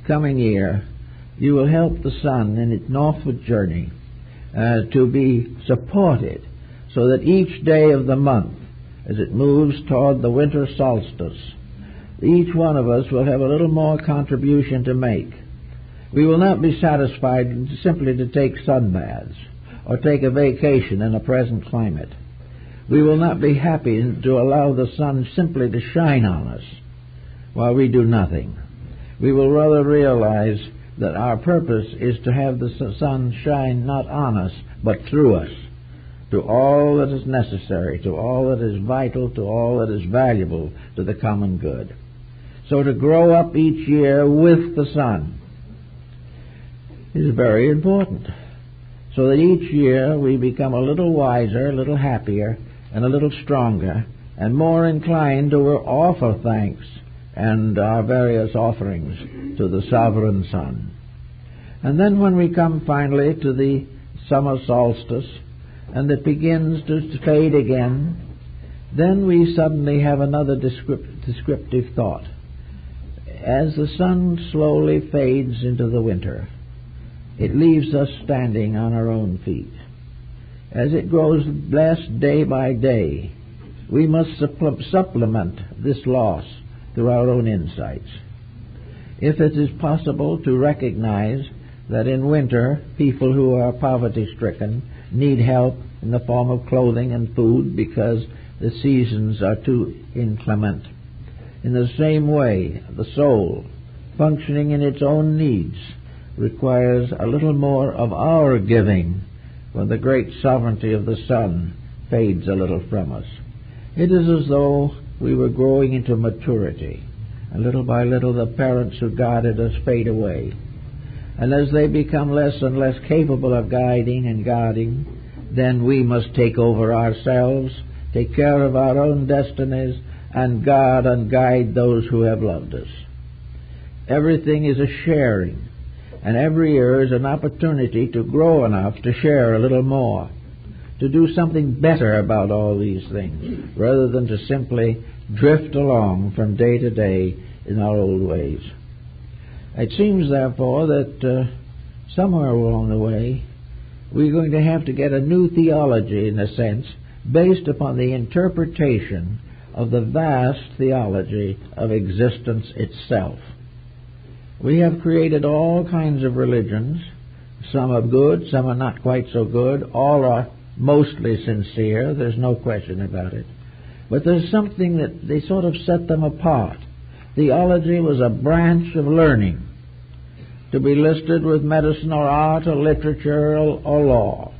coming year, you will help the sun in its northward journey to be supported so that each day of the month, as it moves toward the winter solstice, each one of us will have a little more contribution to make. We will not be satisfied simply to take sunbaths or take a vacation in the present climate. We will not be happy to allow the sun simply to shine on us while we do nothing. We will rather realize that our purpose is to have the sun shine not on us, but through us, to all that is necessary, to all that is vital, to all that is valuable to the common good. So to grow up each year with the sun is very important, so that each year we become a little wiser, a little happier, and a little stronger, and more inclined to offer thanks and our various offerings to the sovereign sun. And then when we come finally to the summer solstice, and it begins to fade again, then we suddenly have another descriptive thought. As the sun slowly fades into the winter, it leaves us standing on our own feet. As it grows less day by day, we must supplement this loss through our own insights. If it is possible to recognize that in winter people who are poverty-stricken need help in the form of clothing and food because the seasons are too inclement, in the same way, the soul, functioning in its own needs, requires a little more of our giving when the great sovereignty of the sun fades a little from us. It is as though we were growing into maturity, and little by little the parents who guided us fade away. And as they become less and less capable of guiding and guarding, then we must take over ourselves, take care of our own destinies, and guard and guide those who have loved us. Everything is a sharing, and every year is an opportunity to grow enough to share a little more, to do something better about all these things, rather than to simply drift along from day to day in our old ways. It seems, therefore, that somewhere along the way we're going to have to get a new theology, in a sense, based upon the interpretation of the vast theology of existence itself. We have created all kinds of religions. Some are good, some are not quite so good. All are mostly sincere, there's no question about it. But there's something that they sort of set them apart. Theology was a branch of learning, to be listed with medicine or art or literature or law.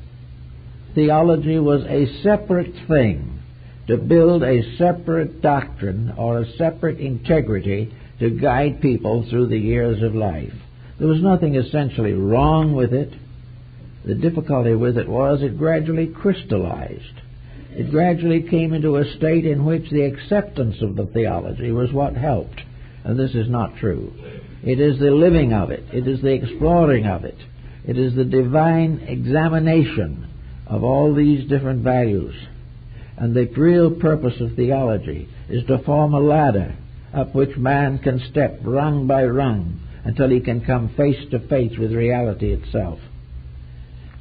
Theology was a separate thing, to build a separate doctrine or a separate integrity to guide people through the years of life. There was nothing essentially wrong with it. The difficulty with it was it gradually crystallized. It gradually came into a state in which the acceptance of the theology was what helped. And this is not true. It is the living of it. It is the exploring of it. It is the divine examination of all these different values. And the real purpose of theology is to form a ladder up which man can step rung by rung until he can come face to face with reality itself.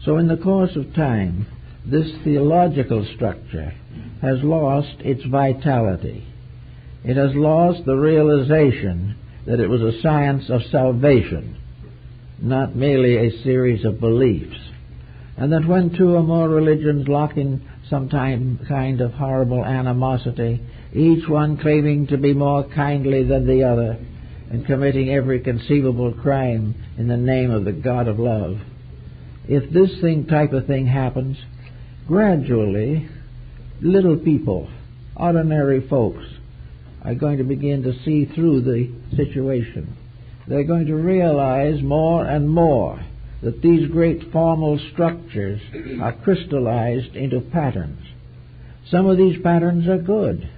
So in the course of time, this theological structure has lost its vitality. It has lost the realization that it was a science of salvation, not merely a series of beliefs, and that when two or more religions lock in some kind of horrible animosity, each one claiming to be more kindly than the other, and committing every conceivable crime in the name of the God of love. If this type of thing happens, gradually, little people, ordinary folks, are going to begin to see through the situation. They're going to realize more and more that these great formal structures are crystallized into patterns. Some of these patterns are good.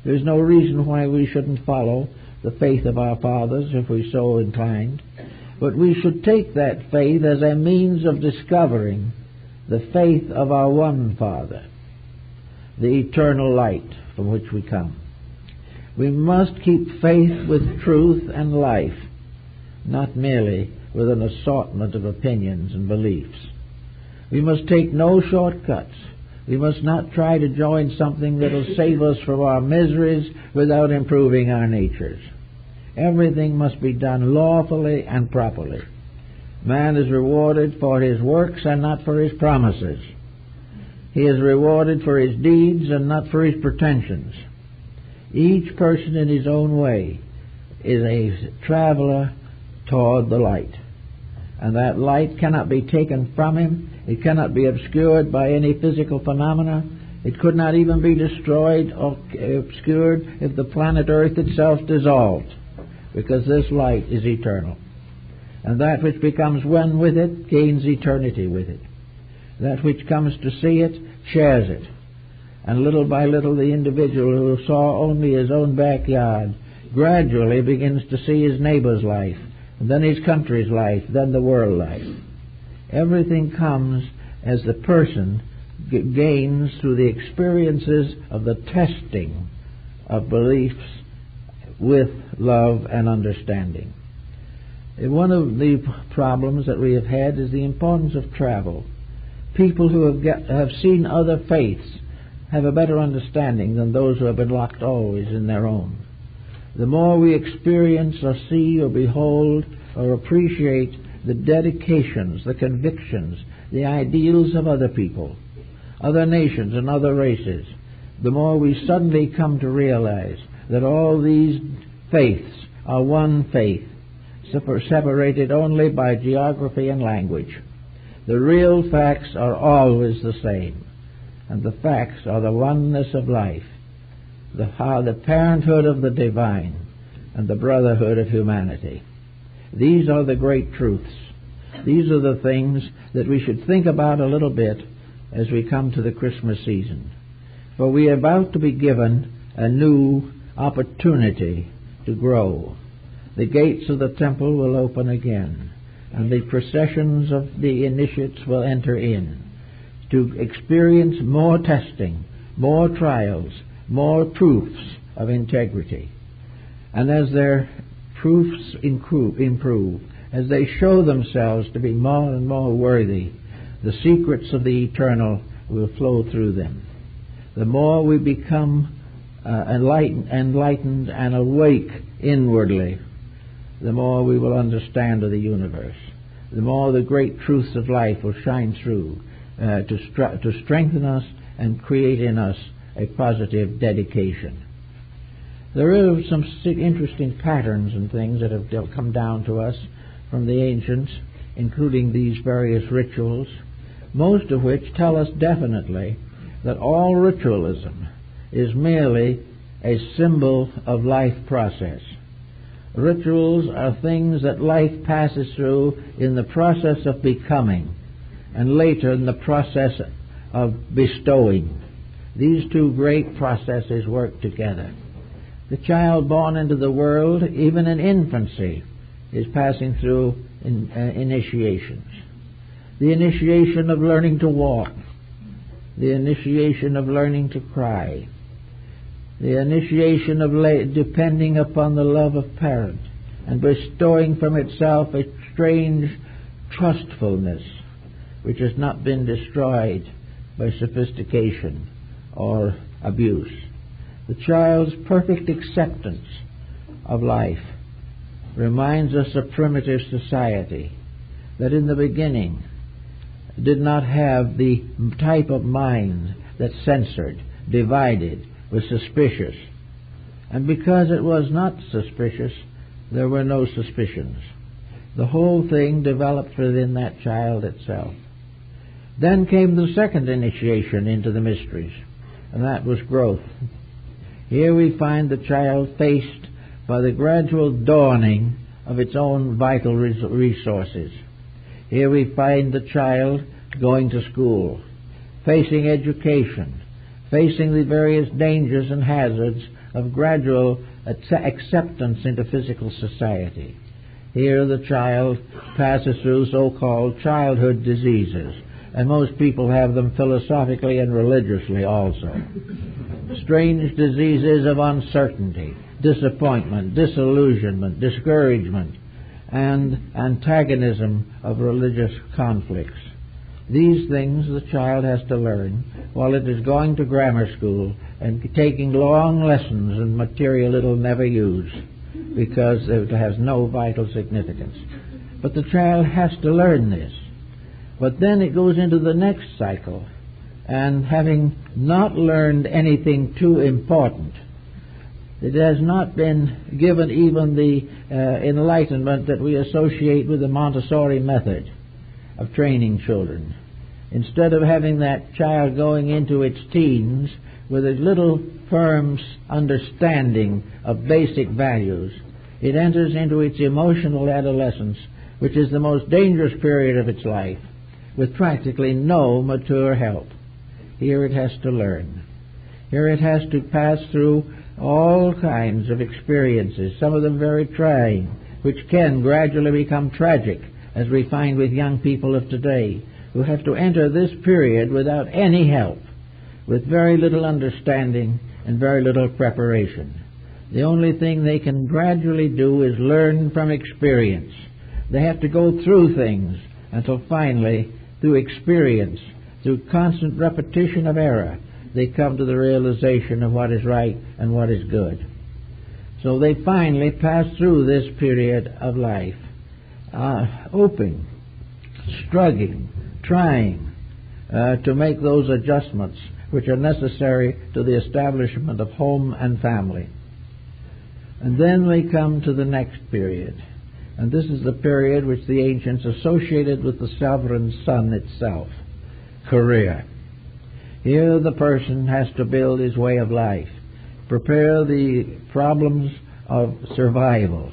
There's no reason why we shouldn't follow the faith of our fathers if we're so inclined. But we should take that faith as a means of discovering the faith of our one Father, the eternal light from which we come. We must keep faith with truth and life. not merely with an assortment of opinions and beliefs. We must take no shortcuts. We must not try to join something that will save us from our miseries without improving our natures. Everything must be done lawfully and properly. Man is rewarded for his works and not for his promises. He is rewarded for his deeds and not for his pretensions. Each person in his own way is a traveler toward the light. And that light cannot be taken from him. It cannot be obscured by any physical phenomena. It could not even be destroyed or obscured if the planet Earth itself dissolved, because this light is eternal. And that which becomes one with it gains eternity with it. That which comes to see it shares it. And little by little the individual who saw only his own backyard gradually begins to see his neighbor's life, and then his country's life, then the world life. Everything comes as the person gains through the experiences of the testing of beliefs with love and understanding. One of the problems that we have had is the importance of travel. People who have seen other faiths have a better understanding than those who have been locked always in their own. The more we experience or see or behold or appreciate the dedications, the convictions, the ideals of other people, other nations and other races, the more we suddenly come to realize that all these faiths are one faith, separated only by geography and language. The real facts are always the same, and the facts are the oneness of life, the parenthood of the divine, and the brotherhood of humanity. These are the great truths. These are the things that we should think about a little bit as we come to the Christmas season. For we are about to be given a new opportunity to grow. The gates of the temple will open again, and the processions of the initiates will enter in to experience more testing, more trials, more proofs of integrity. And as their proofs improve, as they show themselves to be more and more worthy, the secrets of the eternal will flow through them. The more we become enlightened and awake inwardly, the more we will understand of the universe. The more the great truths of life will shine through to strengthen us and create in us a positive dedication. There are some interesting patterns and things that have come down to us from the ancients, including these various rituals, most of which tell us definitely that all ritualism is merely a symbol of life process. Rituals are things that life passes through in the process of becoming, and later in the process of bestowing. These two great processes work together. The child born into the world, even in infancy, is passing through initiations. The initiation of learning to walk, the initiation of learning to cry, the initiation of depending upon the love of parent and bestowing from itself a strange trustfulness which has not been destroyed by sophistication or abuse. The child's perfect acceptance of life reminds us of primitive society that in the beginning did not have the type of mind that censored, divided, was suspicious. And because it was not suspicious, there were no suspicions. The whole thing developed within that child itself. Then came the second initiation into the mysteries, and that was growth. Here we find the child faced by the gradual dawning of its own vital resources. Here we find the child going to school, facing education, facing the various dangers and hazards of gradual acceptance into physical society. Here the child passes through so-called childhood diseases, and most people have them philosophically and religiously also. Strange diseases of uncertainty, disappointment, disillusionment, discouragement, and antagonism of religious conflicts. These things the child has to learn while it is going to grammar school and taking long lessons in material it will never use because it has no vital significance. But the child has to learn this. But then it goes into the next cycle, and having not learned anything too important, it has not been given even the enlightenment that we associate with the Montessori method of training children. Instead of having that child going into its teens with a little firm understanding of basic values, it enters into its emotional adolescence, which is the most dangerous period of its life, with practically no mature help. Here it has to learn. Here it has to pass through all kinds of experiences, some of them very trying, which can gradually become tragic, as we find with young people of today, who have to enter this period without any help, with very little understanding and very little preparation. The only thing they can gradually do is learn from experience. They have to go through things until finally, through experience, through constant repetition of error, they come to the realization of what is right and what is good. So they finally pass through this period of life, hoping, struggling, trying to make those adjustments which are necessary to the establishment of home and family. And then they come to the next period. And this is the period which the ancients associated with the sovereign sun itself, career. Here the person has to build his way of life, prepare the problems of survival,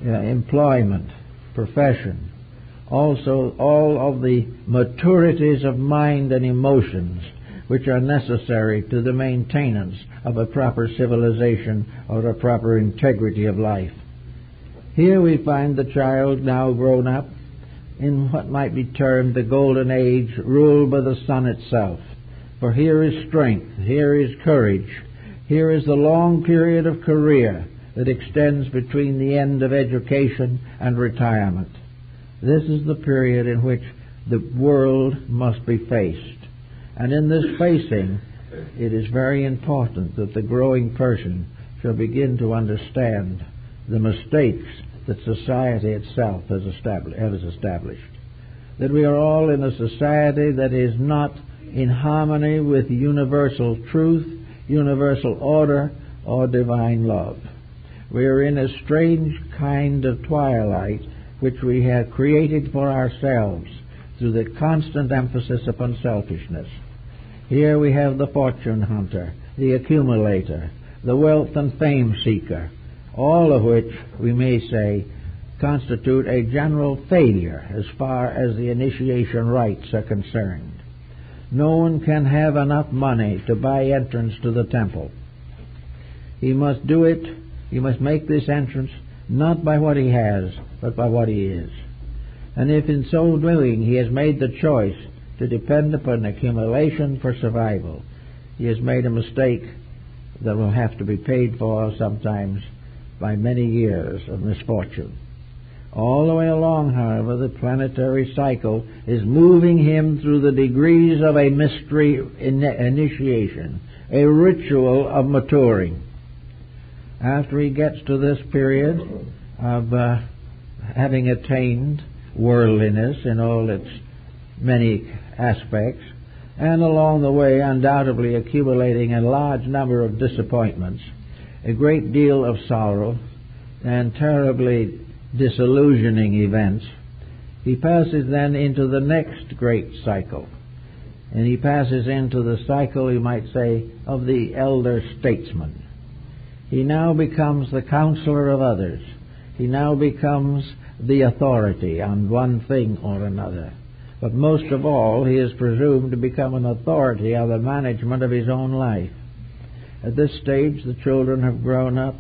employment, profession, also all of the maturities of mind and emotions which are necessary to the maintenance of a proper civilization or a proper integrity of life. Here we find the child now grown up in what might be termed the golden age, ruled by the sun itself. For here is strength, here is courage, here is the long period of career that extends between the end of education and retirement. This is the period in which the world must be faced. And in this facing, it is very important that the growing person shall begin to understand the mistakes that society itself has established. That we are all in a society that is not in harmony with universal truth, universal order, or divine love. We are in a strange kind of twilight which we have created for ourselves through the constant emphasis upon selfishness. Here we have the fortune hunter, the accumulator, the wealth and fame seeker, all of which, we may say, constitute a general failure as far as the initiation rites are concerned. No one can have enough money to buy entrance to the temple. He must do it, he must make this entrance not by what he has, but by what he is. And if in so doing he has made the choice to depend upon accumulation for survival, he has made a mistake that will have to be paid for sometimes by many years of misfortune. All the way along, however, the planetary cycle is moving him through the degrees of a mystery initiation, a ritual of maturing. After he gets to this period of having attained worldliness in all its many aspects, and along the way undoubtedly accumulating a large number of disappointments, a great deal of sorrow, and terribly disillusioning events, he passes then into the next great cycle. And he passes into the cycle, you might say, of the elder statesman. He now becomes the counselor of others. He now becomes the authority on one thing or another. But most of all, he is presumed to become an authority on the management of his own life. At this stage, the children have grown up.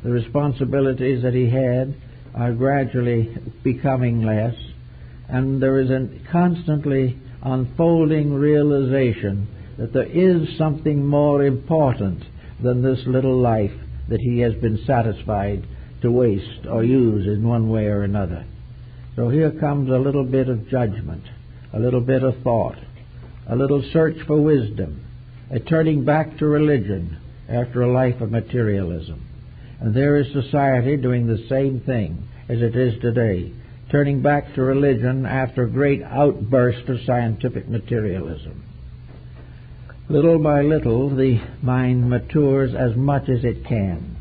The responsibilities that he had are gradually becoming less, and there is a constantly unfolding realization that there is something more important than this little life that he has been satisfied to waste or use in one way or another. So here comes a little bit of judgment, a little bit of thought, a little search for wisdom, a turning back to religion after a life of materialism. And there is society doing the same thing as it is today, turning back to religion after a great outburst of scientific materialism. Little by little, the mind matures as much as it can.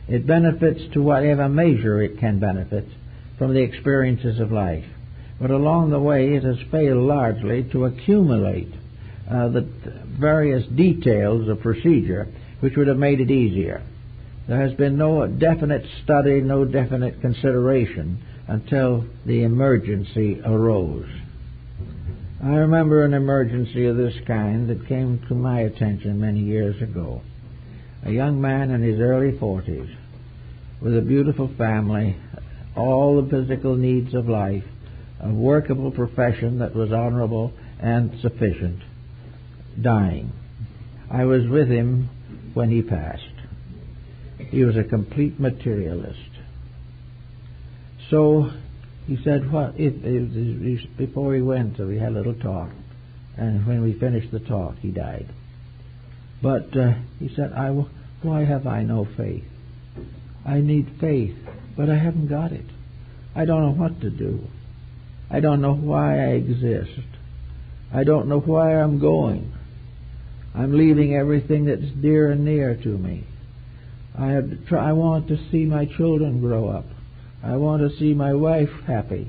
It benefits to whatever measure it can benefit from the experiences of life. But along the way, it has failed largely to accumulate the various details of procedure which would have made it easier. There has been no definite study, no definite consideration until the emergency arose. I remember an emergency of this kind that came to my attention many years ago. A young man in his early 40s, with a beautiful family, all the physical needs of life, a workable profession that was honorable and sufficient, dying. I was with him when he passed. He was a complete materialist. So he said, before he went, we had a little talk, and when we finished the talk, he died. But he said, why have I no faith? I need faith, but I haven't got it. I don't know what to do. I don't know why I exist. I don't know where I'm going. I'm leaving everything that's dear and near to me. I want to see my children grow up. I want to see my wife happy.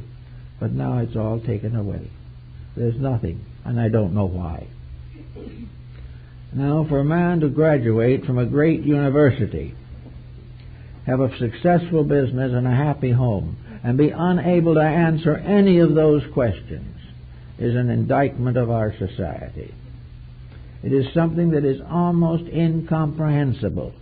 But now it's all taken away. There's nothing, and I don't know why. Now, for a man to graduate from a great university, have a successful business and a happy home, and be unable to answer any of those questions is an indictment of our society. It is something that is almost incomprehensible,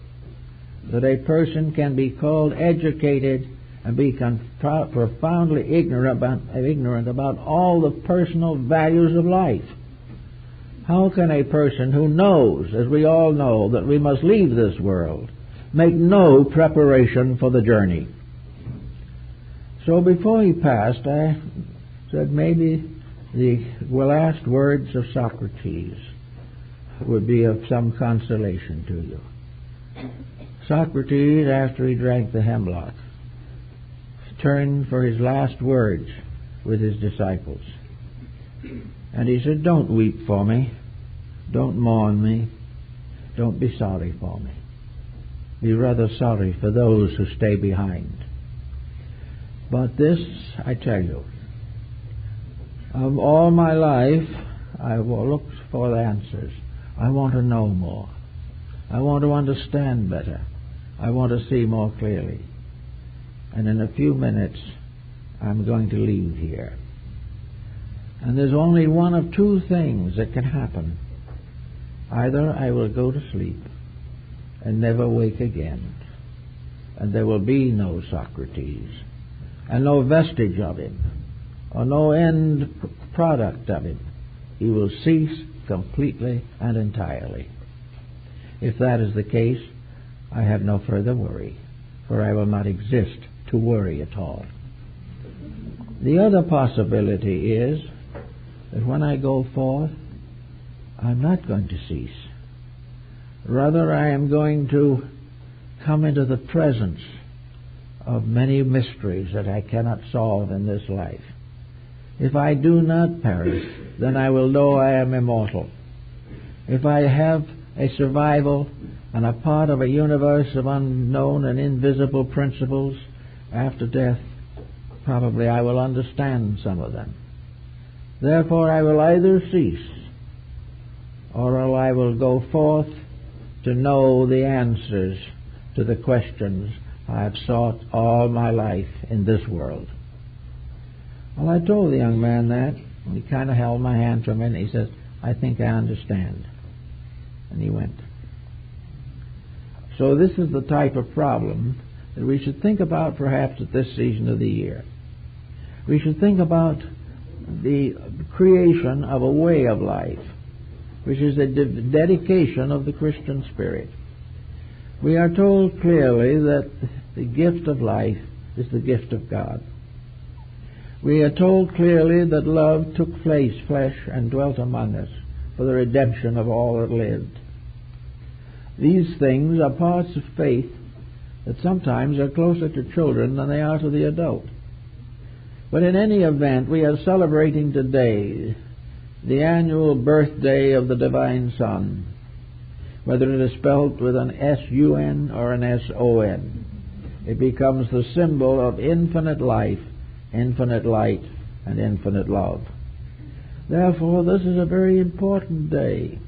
that a person can be called educated and be profoundly ignorant about all the personal values of life. How can a person who knows, as we all know, that we must leave this world, make no preparation for the journey? So before he passed, I said maybe the last words of Socrates would be of some consolation to you. Socrates, after he drank the hemlock, turned for his last words with his disciples. And he said, don't weep for me. Don't mourn me. Don't be sorry for me. Be rather sorry for those who stay behind. But this, I tell you, of all my life, I will look for the answers. I want to know more. I want to understand better. I want to see more clearly. And in a few minutes, I'm going to leave here. And there's only one of two things that can happen. Either I will go to sleep and never wake again, and there will be no Socrates, and no vestige of him, or no end product of him. He will cease completely and entirely. If that is the case, I have no further worry, for I will not exist to worry at all. The other possibility is that when I go forth, I'm not going to cease. Rather, I am going to come into the presence of many mysteries that I cannot solve in this life. If I do not perish, then I will know I am immortal. If I have a survival and a part of a universe of unknown and invisible principles after death, probably I will understand some of them. Therefore, I will either cease, or I will go forth to know the answers to the questions I have sought all my life in this world. Well, I told the young man that, and he kind of held my hand for a minute. He says, I think I understand. And he went. So this is the type of problem that we should think about perhaps at this season of the year. We should think about the creation of a way of life, which is the dedication of the Christian spirit. We are told clearly that the gift of life is the gift of God. We are told clearly that love took flesh and dwelt among us for the redemption of all that lived. These things are parts of faith that sometimes are closer to children than they are to the adult. But in any event, we are celebrating today the annual birthday of the Divine Son, whether it is spelled with an S-U-N or an S-O-N. It becomes the symbol of infinite life, infinite light, and infinite love. Therefore, this is a very important day.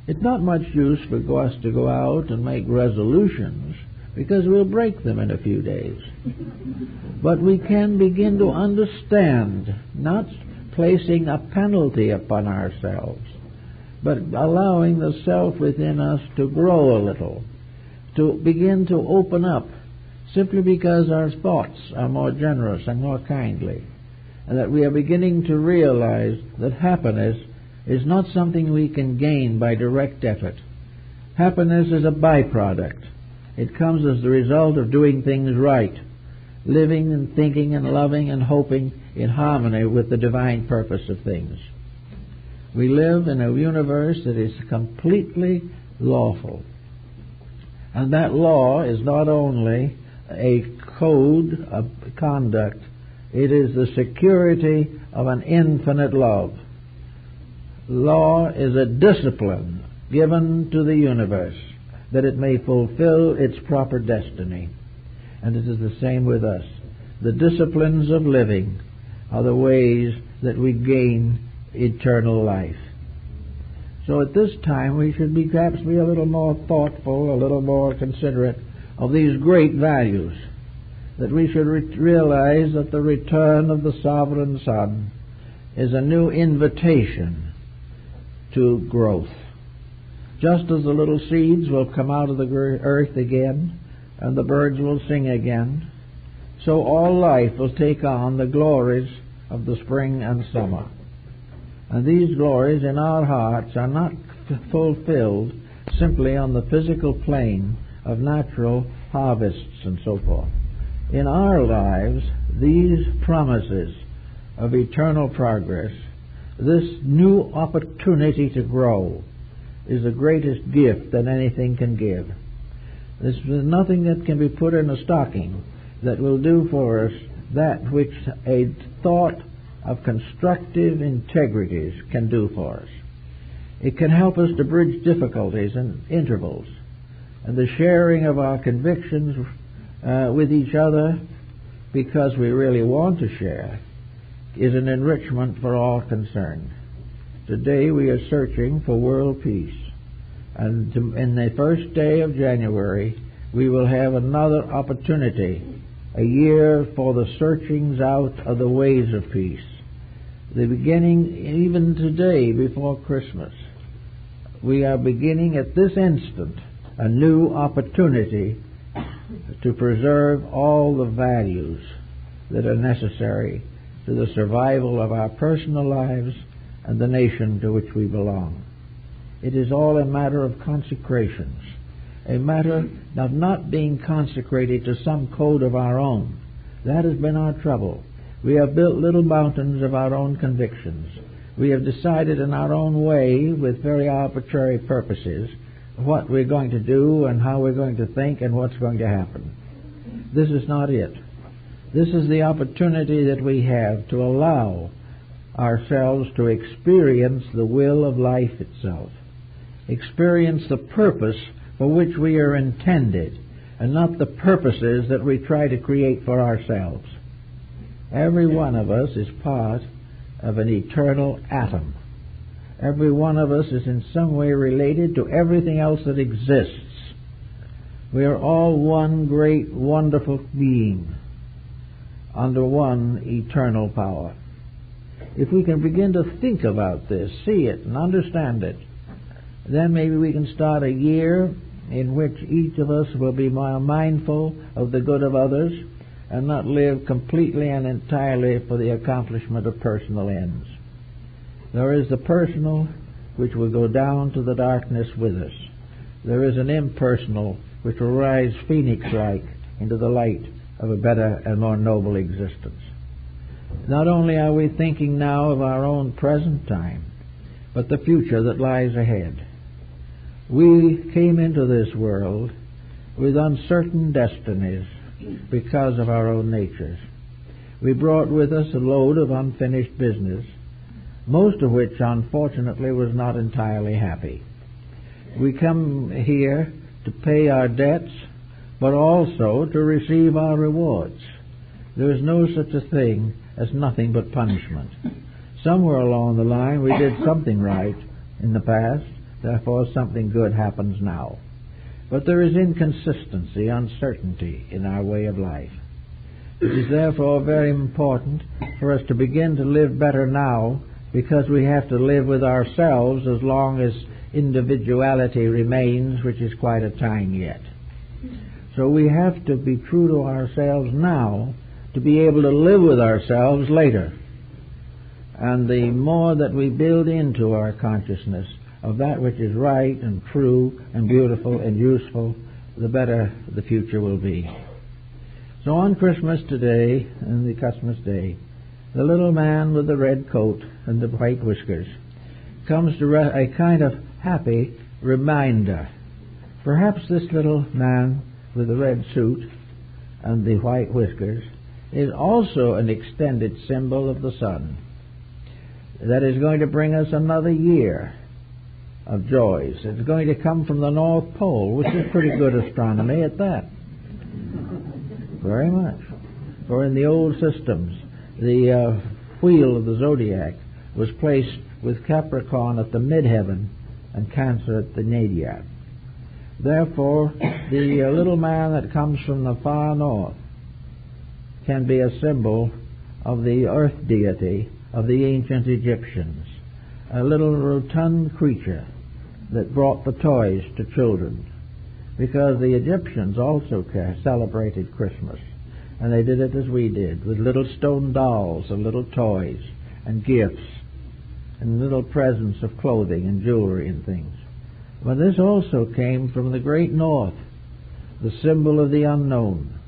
It's not much use for us to go out and make resolutions, because we'll break them in a few days. But we can begin to understand, not placing a penalty upon ourselves, but allowing the self within us to grow a little, to begin to open up, simply because our thoughts are more generous and more kindly, and that we are beginning to realize that happiness is not something we can gain by direct effort. Happiness is a byproduct. It comes as the result of doing things right, living and thinking and loving and hoping in harmony with the divine purpose of things. We live in a universe that is completely lawful. And that law is not only a code of conduct, it is the security of an infinite love. Law is a discipline given to the universe that it may fulfill its proper destiny. And it is the same with us. The disciplines of living are the ways that we gain eternal life. So at this time we should perhaps be a little more thoughtful, a little more considerate of these great values, that we should realize that the return of the Sovereign Son is a new invitation to growth. Just as the little seeds will come out of the earth again, and the birds will sing again, so all life will take on the glories of the spring and summer. And these glories in our hearts are not fulfilled simply on the physical plane of natural harvests and so forth. In our lives, these promises of eternal progress, this new opportunity to grow, is the greatest gift that anything can give. There's nothing that can be put in a stocking that will do for us that which a thought of constructive integrities can do for us. It can help us to bridge difficulties and intervals, and the sharing of our convictions with each other, because we really want to share, is an enrichment for all concerned. Today we are searching for world peace, and in the first day of January we will have another opportunity, a year for the searchings out of the ways of peace. The beginning, even today before Christmas, we are beginning at this instant a new opportunity to preserve all the values that are necessary to the survival of our personal lives and the nation to which we belong. It is all a matter of consecrations, a matter of not being consecrated to some code of our own. That has been our trouble. We have built little mountains of our own convictions. We have decided in our own way, with very arbitrary purposes, what we're going to do and how we're going to think and what's going to happen. This is not it. This is the opportunity that we have to allow ourselves to experience the will of life itself, experience the purpose for which we are intended, and not the purposes that we try to create for ourselves. Every one of us is part of an eternal atom. Every one of us is in some way related to everything else that exists. We are all one great, wonderful being under one eternal power. If we can begin to think about this, see it, and understand it, then maybe we can start a year in which each of us will be more mindful of the good of others and not live completely and entirely for the accomplishment of personal ends. There is the personal which will go down to the darkness with us. There is an impersonal which will rise phoenix-like into the light of a better and more noble existence. Not only are we thinking now of our own present time, but the future that lies ahead. We came into this world with uncertain destinies because of our own natures. We brought with us a load of unfinished business, most of which, unfortunately, was not entirely happy. We come here to pay our debts, but also to receive our rewards. There is no such a thing as nothing but punishment. Somewhere along the line we did something right in the past, therefore something good happens now. But there is inconsistency, uncertainty in our way of life. It is therefore very important for us to begin to live better now, because we have to live with ourselves as long as individuality remains, which is quite a time yet. So we have to be true to ourselves now to be able to live with ourselves later. And the more that we build into our consciousness of that which is right and true and beautiful and useful, the better the future will be. So on Christmas today, and the Christmas day, the little man with the red coat and the white whiskers comes to a kind of happy reminder. Perhaps this little man with the red suit and the white whiskers is also an extended symbol of the sun that is going to bring us another year of joys. It's going to come from the North Pole, which is pretty good astronomy at that. Very much. For in the old systems, the wheel of the zodiac was placed with Capricorn at the midheaven and Cancer at the nadir. Therefore, the little man that comes from the far north can be a symbol of the earth deity of the ancient Egyptians, a little rotund creature that brought the toys to children, because the Egyptians also celebrated Christmas, and they did it as we did, with little stone dolls and little toys and gifts and little presents of clothing and jewelry and things. But this also came from the great north, the symbol of the unknown.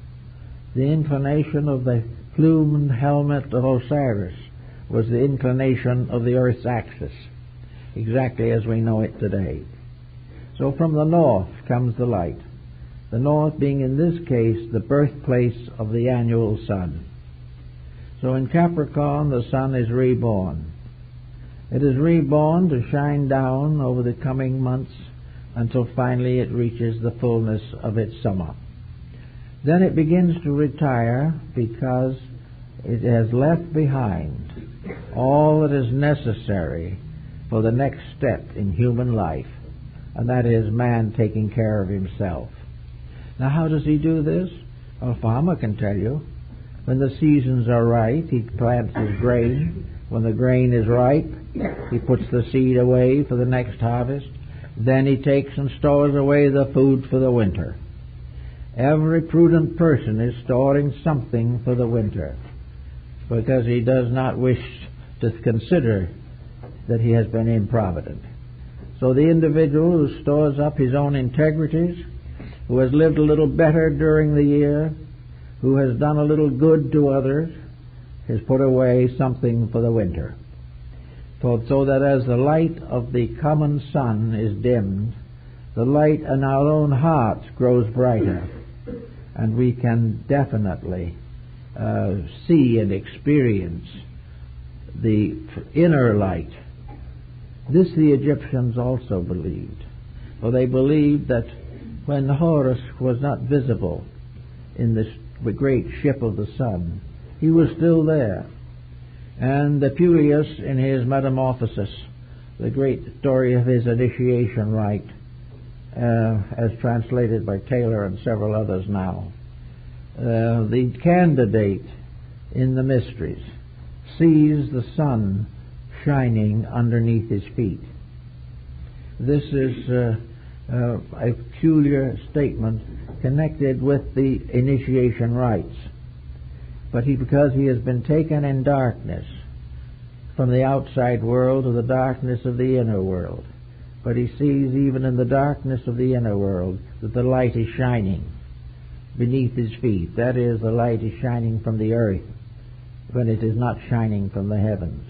The inclination of the plumed helmet of Osiris was the inclination of the earth's axis, exactly as we know it today. So from the north comes the light, the north being in this case the birthplace of the annual sun. So in Capricorn the sun is reborn. It is reborn to shine down over the coming months until finally it reaches the fullness of its summer. Then it begins to retire because it has left behind all that is necessary for the next step in human life, and that is man taking care of himself. Now how does he do this? Well, a farmer can tell you. When the seasons are right, he plants his grain. When the grain is ripe, he puts the seed away for the next harvest. Then he takes and stores away the food for the winter. Every prudent person is storing something for the winter, because he does not wish to consider that he has been improvident. So the individual who stores up his own integrities, who has lived a little better during the year, who has done a little good to others, has put away something for the winter. So that as the light of the common sun is dimmed, the light in our own hearts grows brighter, and we can definitely see and experience the inner light. This the Egyptians also believed, for they believed that when Horus was not visible in the great ship of the sun, he was still there. And Apuleius, in his Metamorphosis, the great story of his initiation rite, as translated by Taylor and several others now, the candidate in the mysteries sees the sun shining underneath his feet. This is a peculiar statement connected with the initiation rites. But because he has been taken in darkness from the outside world to the darkness of the inner world, but he sees even in the darkness of the inner world that the light is shining. beneath his feet. That is, the light is shining from the earth when it is not shining from the heavens.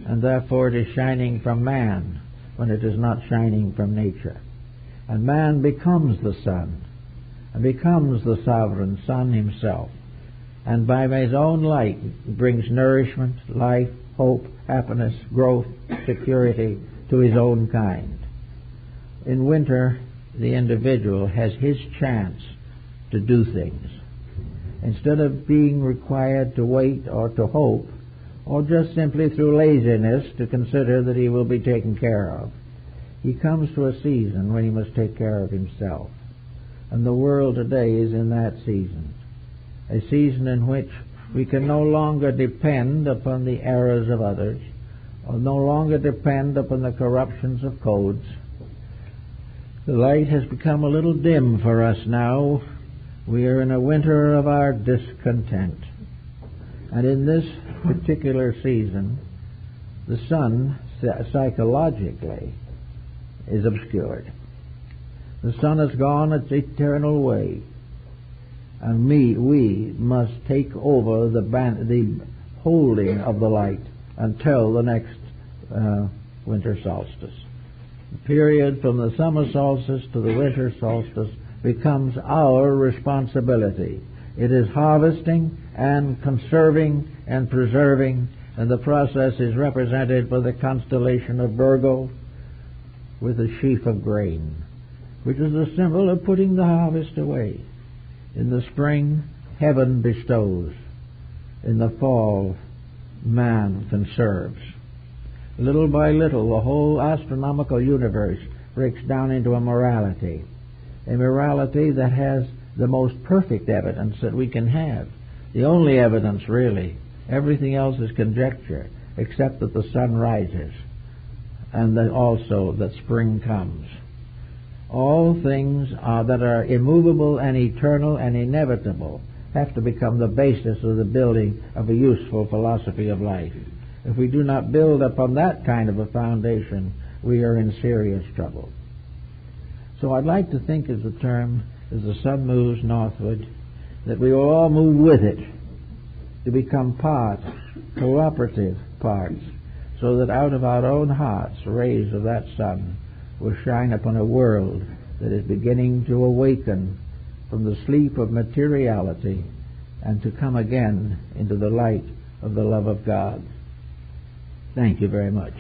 And therefore it is shining from man when it is not shining from nature. And man becomes the sun, and becomes the sovereign sun himself. And by his own light brings nourishment, life, hope, happiness, growth, security to his own kind. In winter, the individual has his chance to do things. Instead of being required to wait or to hope, or just simply through laziness to consider that he will be taken care of, he comes to a season when he must take care of himself. And the world today is in that season, a season in which we can no longer depend upon the errors of others, or no longer depend upon the corruptions of codes. The light has become a little dim for us now. We are in a winter of our discontent. And in this particular season, the sun, psychologically, is obscured. The sun has gone its eternal way, and we must take over the holding of the light until the next winter solstice. The period from the summer solstice to the winter solstice becomes our responsibility. It is harvesting and conserving and preserving, and the process is represented by the constellation of Virgo with a sheaf of grain, which is a symbol of putting the harvest away. In the spring, heaven bestows. In the fall, man conserves. Little by little, the whole astronomical universe breaks down into a morality that has the most perfect evidence that we can have. The only evidence, really. Everything else is conjecture, except that the sun rises, and that also that spring comes. All things that are immovable and eternal and inevitable have to become the basis of the building of a useful philosophy of life. If we do not build upon that kind of a foundation, we are in serious trouble. So I'd like to think as the term, as the sun moves northward, that we will all move with it to become cooperative parts, so that out of our own hearts, rays of that sun will shine upon a world that is beginning to awaken from the sleep of materiality and to come again into the light of the love of God. Thank you very much.